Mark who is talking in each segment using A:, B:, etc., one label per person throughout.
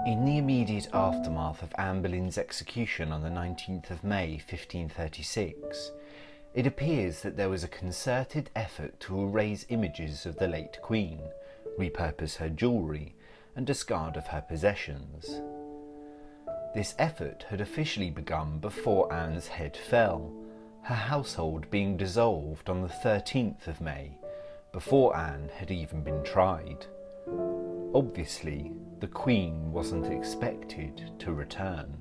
A: In the immediate aftermath of Anne Boleyn's execution on the 19th of May 1536, it appears that there was a concerted effort to erase images of the late Queen, repurpose her jewellery, and discard of her possessions. This effort had officially begun before Anne's head fell, her household being dissolved on the 13th of May, before Anne had even been tried. Obviously, the Queen wasn't expected to return.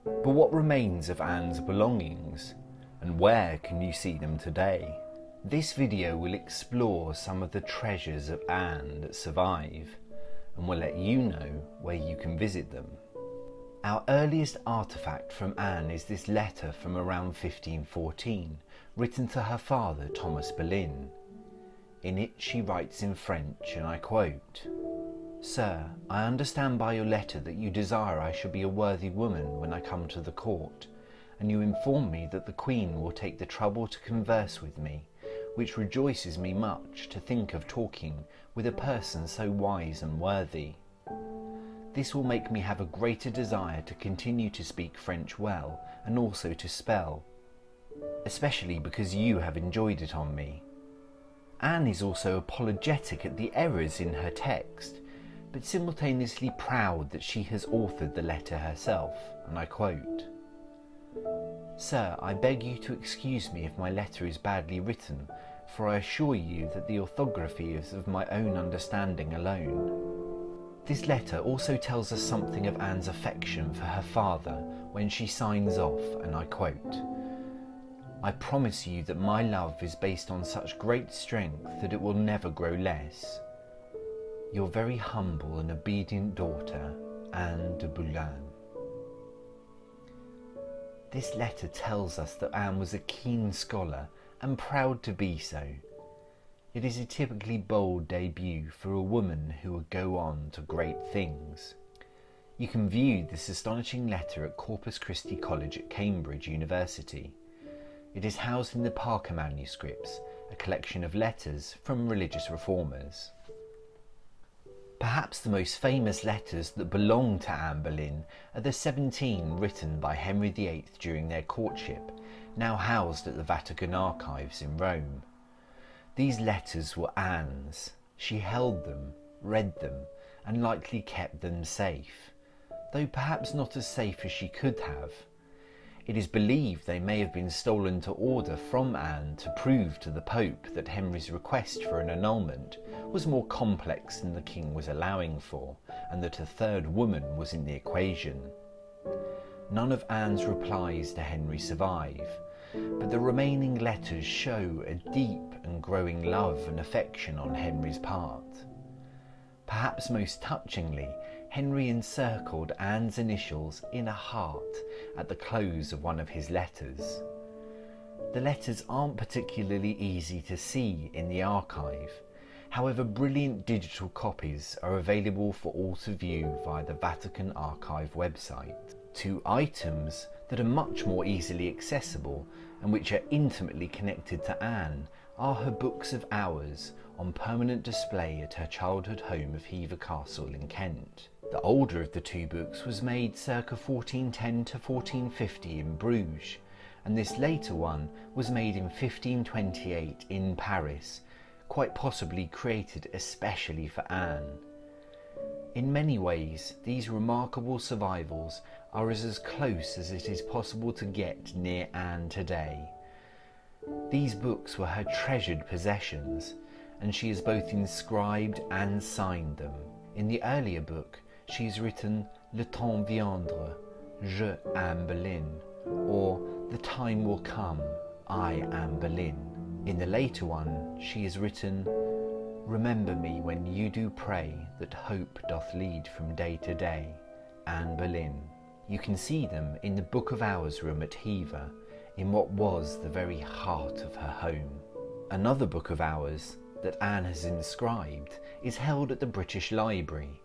A: But what remains of Anne's belongings, and where can you see them today? This video will explore some of the treasures of Anne that survive, and will let you know where you can visit them. Our earliest artefact from Anne is this letter from around 1514, written to her father Thomas Boleyn. In it she writes in French, and I quote, "Sir, I understand by your letter that you desire I shall be a worthy woman when I come to the court, and you inform me that the Queen will take the trouble to converse with me, which rejoices me much to think of talking with a person so wise and worthy. This will make me have a greater desire to continue to speak French well, and also to spell, especially because you have enjoined it on me." Anne is also apologetic at the errors in her text, but simultaneously proud that she has authored the letter herself, and I quote, "Sir, I beg you to excuse me if my letter is badly written, for I assure you that the orthography is of my own understanding alone." This letter also tells us something of Anne's affection for her father when she signs off, and I quote, "I promise you that my love is based on such great strength that it will never grow less. Your very humble and obedient daughter, Anne de Boleyn." This letter tells us that Anne was a keen scholar and proud to be so. It is a typically bold debut for a woman who would go on to great things. You can view this astonishing letter at Corpus Christi College at Cambridge University. It is housed in the Parker manuscripts, a collection of letters from religious reformers. Perhaps the most famous letters that belong to Anne Boleyn are the 17 written by Henry VIII during their courtship, now housed at the Vatican archives in Rome. These letters were Anne's. She held them, read them, and likely kept them safe, though perhaps not as safe as she could have. It is believed they may have been stolen to order from Anne to prove to the Pope that Henry's request for an annulment was more complex than the king was allowing for, and that a third woman was in the equation. None of Anne's replies to Henry survive, but the remaining letters show a deep and growing love and affection on Henry's part. Perhaps most touchingly, Henry encircled Anne's initials in a heart at the close of one of his letters. The letters aren't particularly easy to see in the archive. However, brilliant digital copies are available for all to view via the Vatican Archive website. Two items that are much more easily accessible and which are intimately connected to Anne are her books of hours on permanent display at her childhood home of Hever Castle in Kent. The older of the two books was made circa 1410 to 1450 in Bruges, and this later one was made in 1528 in Paris, quite possibly created especially for Anne. In many ways, these remarkable survivals are as close as it is possible to get near Anne today. These books were her treasured possessions, and she has both inscribed and signed them. In the earlier book, she has written "Le temps viendra, je Anne Boleyn," or "The time will come, I Anne Boleyn." In the later one, she has written "Remember me when you do pray, that hope doth lead from day to day, Anne Boleyn." You can see them in the Book of Hours room at Hever, in what was the very heart of her home. Another Book of Hours that Anne has inscribed is held at the British Library.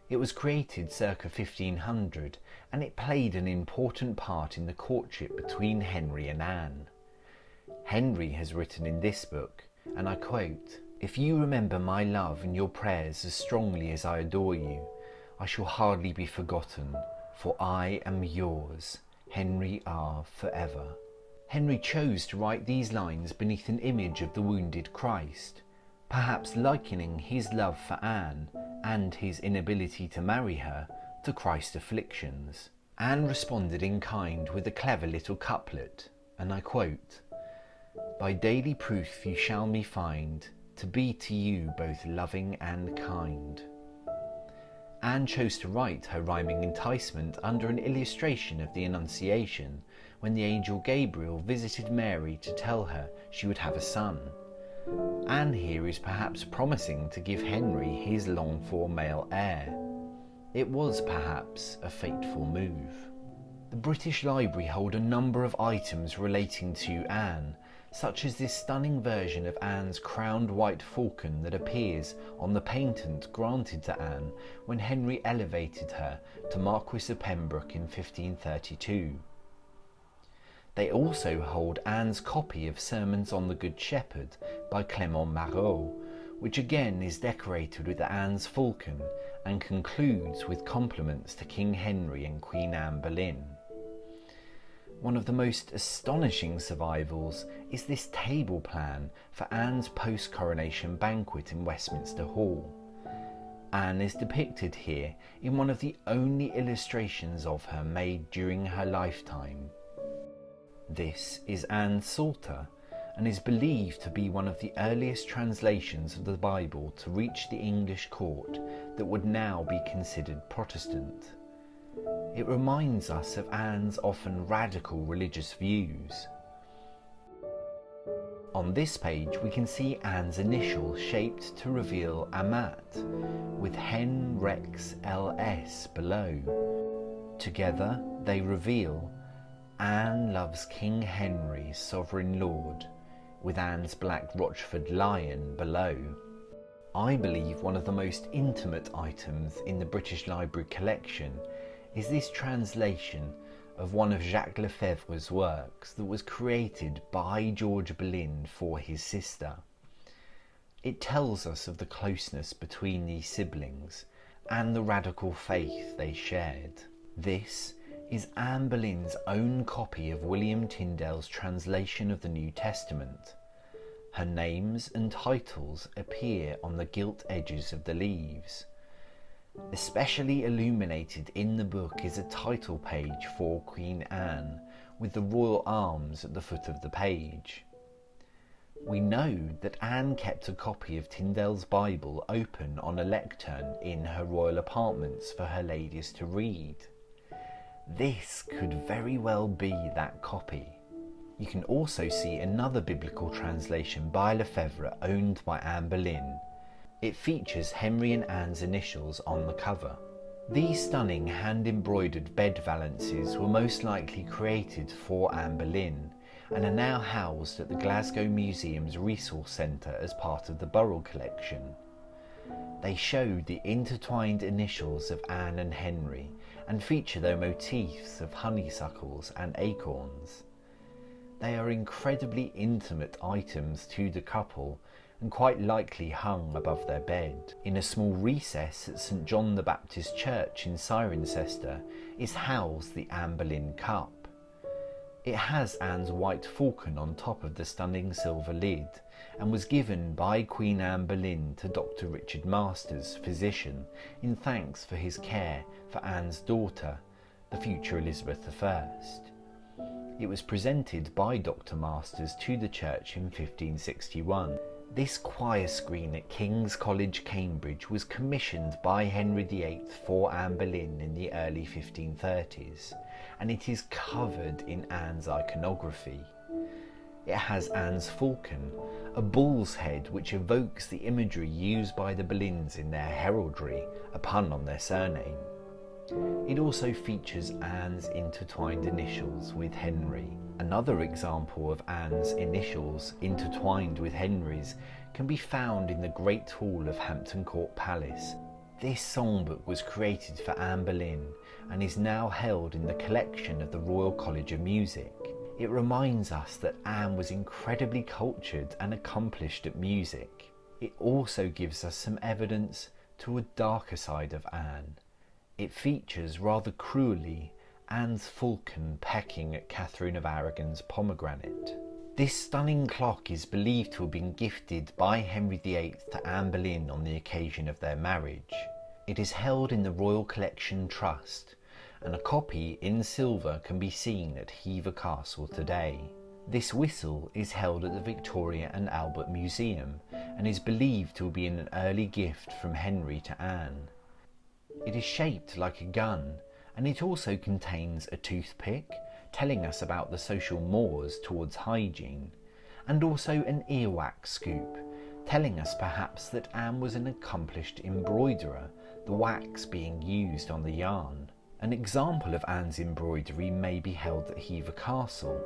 A: It was created circa 1500, and it played an important part in the courtship between Henry and Anne. Henry has written in this book, and I quote, "If you remember my love and your prayers as strongly as I adore you, I shall hardly be forgotten, for I am yours, Henry R. forever. Henry chose to write these lines beneath an image of the wounded Christ, perhaps likening his love for Anne and his inability to marry her to Christ's afflictions. Anne responded in kind with a clever little couplet, and I quote, "By daily proof you shall me find, to be to you both loving and kind." Anne chose to write her rhyming enticement under an illustration of the Annunciation, when the angel Gabriel visited Mary to tell her she would have a son. Anne here is perhaps promising to give Henry his longed-for male heir. It was perhaps a fateful move. The British Library hold a number of items relating to Anne, such as this stunning version of Anne's crowned white falcon that appears on the patent granted to Anne when Henry elevated her to Marquis of Pembroke in 1532. They also hold Anne's copy of Sermons on the Good Shepherd by Clement Marot, which again is decorated with Anne's falcon and concludes with compliments to King Henry and Queen Anne Boleyn. One of the most astonishing survivals is this table plan for Anne's post-coronation banquet in Westminster Hall. Anne is depicted here in one of the only illustrations of her made during her lifetime. This is Anne's Psalter, and is believed to be one of the earliest translations of the Bible to reach the English court that would now be considered Protestant. It reminds us of Anne's often radical religious views. On this page we can see Anne's initials shaped to reveal Amat, with Hen Rex LS below. Together they reveal Anne loves King Henry, sovereign lord, with Anne's black Rochford lion below. I believe one of the most intimate items in the British Library collection is this translation of one of Jacques Lefebvre's works that was created by George Boleyn for his sister. It tells us of the closeness between these siblings and the radical faith they shared. This is Anne Boleyn's own copy of William Tyndale's translation of the New Testament. Her names and titles appear on the gilt edges of the leaves. Especially illuminated in the book is a title page for Queen Anne, with the royal arms at the foot of the page. We know that Anne kept a copy of Tyndale's Bible open on a lectern in her royal apartments for her ladies to read. This could very well be that copy. You can also see another biblical translation by Lefebvre owned by Anne Boleyn. It features Henry and Anne's initials on the cover. These stunning hand-embroidered bed valances were most likely created for Anne Boleyn and are now housed at the Glasgow Museum's Resource Centre as part of the Burrell collection. They show the intertwined initials of Anne and Henry and feature their motifs of honeysuckles and acorns. They are incredibly intimate items to the couple and quite likely hung above their bed. In a small recess at St John the Baptist Church in Cirencester is housed the Anne Boleyn cup. It has Anne's white falcon on top of the stunning silver lid and was given by Queen Anne Boleyn to Dr. Richard Masters, physician, in thanks for his care for Anne's daughter, the future Elizabeth I. It was presented by Dr. Masters to the church in 1561. This choir screen at King's College, Cambridge was commissioned by Henry VIII for Anne Boleyn in the early 1530s, and it is covered in Anne's iconography. It has Anne's falcon, a bull's head which evokes the imagery used by the Boleyns in their heraldry, a pun on their surname. It also features Anne's intertwined initials with Henry. Another example of Anne's initials intertwined with Henry's can be found in the Great Hall of Hampton Court Palace. This songbook was created for Anne Boleyn and is now held in the collection of the Royal College of Music. It reminds us that Anne was incredibly cultured and accomplished at music. It also gives us some evidence to a darker side of Anne, It features, rather cruelly, Anne's falcon pecking at Catherine of Aragon's pomegranate. This stunning clock is believed to have been gifted by Henry VIII to Anne Boleyn on the occasion of their marriage. It is held in the Royal Collection Trust, and a copy in silver can be seen at Hever Castle today. This whistle is held at the Victoria and Albert Museum and is believed to have been an early gift from Henry to Anne. It is shaped like a gun, and it also contains a toothpick, telling us about the social mores towards hygiene, and also an earwax scoop, telling us perhaps that Anne was an accomplished embroiderer, the wax being used on the yarn. An example of Anne's embroidery may be held at Hever Castle.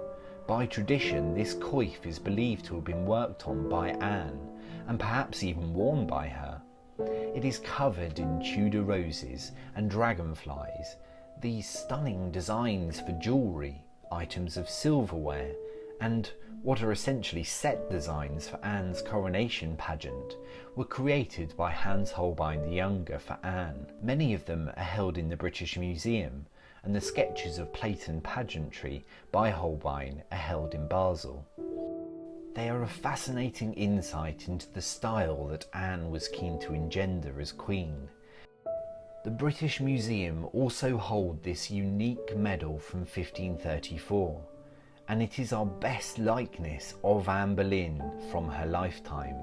A: By tradition, this coif is believed to have been worked on by Anne, and perhaps even worn by her. It is covered in Tudor roses and dragonflies, these stunning designs for jewellery, items of silverware, and what are essentially set designs for Anne's coronation pageant were created by Hans Holbein the Younger for Anne. Many of them are held in the British Museum, and the sketches of plate and pageantry by Holbein are held in Basel. They are a fascinating insight into the style that Anne was keen to engender as Queen. The British Museum also hold this unique medal from 1534, and it is our best likeness of Anne Boleyn from her lifetime.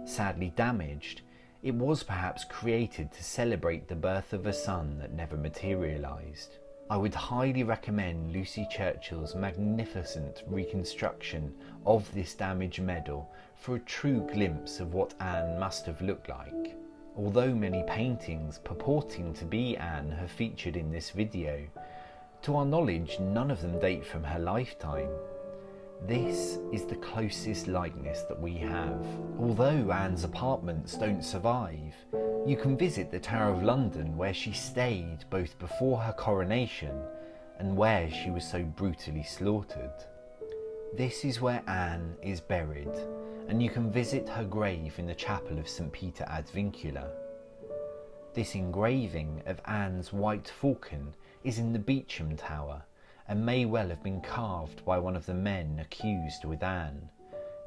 A: Sadly damaged, it was perhaps created to celebrate the birth of a son that never materialised. I would highly recommend Lucy Churchill's magnificent reconstruction of this damaged medal for a true glimpse of what Anne must have looked like. Although many paintings purporting to be Anne have featured in this video, to our knowledge none of them date from her lifetime. This is the closest likeness that we have. Although Anne's apartments don't survive, you can visit the Tower of London where she stayed both before her coronation and where she was so brutally slaughtered. This is where Anne is buried, and you can visit her grave in the chapel of St. Peter ad Vincula. This engraving of Anne's white falcon is in the Beauchamp Tower, and may well have been carved by one of the men accused with Anne,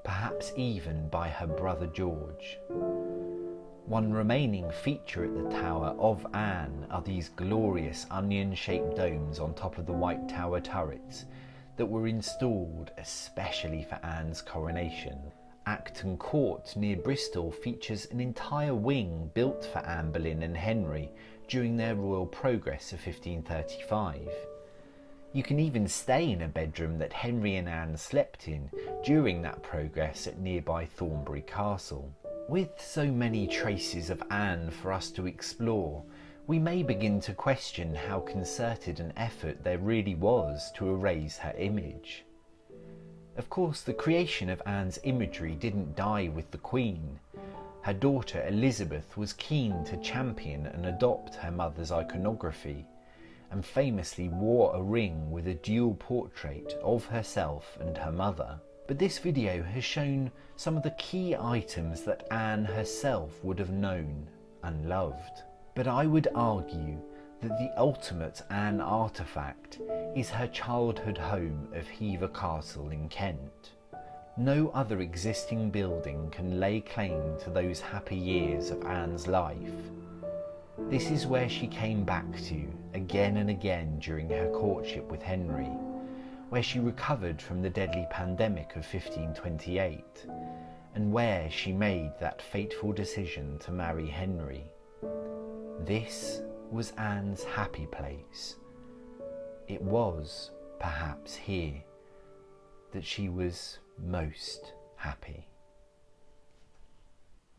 A: perhaps even by her brother George. One remaining feature at the tower of Anne are these glorious onion-shaped domes on top of the White Tower turrets that were installed especially for Anne's coronation. Acton Court near Bristol features an entire wing built for Anne Boleyn and Henry during their royal progress of 1535. You can even stay in a bedroom that Henry and Anne slept in during that progress at nearby Thornbury Castle. With so many traces of Anne for us to explore, we may begin to question how concerted an effort there really was to erase her image. Of course, the creation of Anne's imagery didn't die with the Queen. Her daughter Elizabeth was keen to champion and adopt her mother's iconography, and famously wore a ring with a dual portrait of herself and her mother. But this video has shown some of the key items that Anne herself would have known and loved. But I would argue that the ultimate Anne artefact is her childhood home of Hever Castle in Kent. No other existing building can lay claim to those happy years of Anne's life. This is where she came back to again and again during her courtship with Henry, where she recovered from the deadly pandemic of 1528, and where she made that fateful decision to marry Henry. This was Anne's happy place. It was, perhaps, here that she was most happy.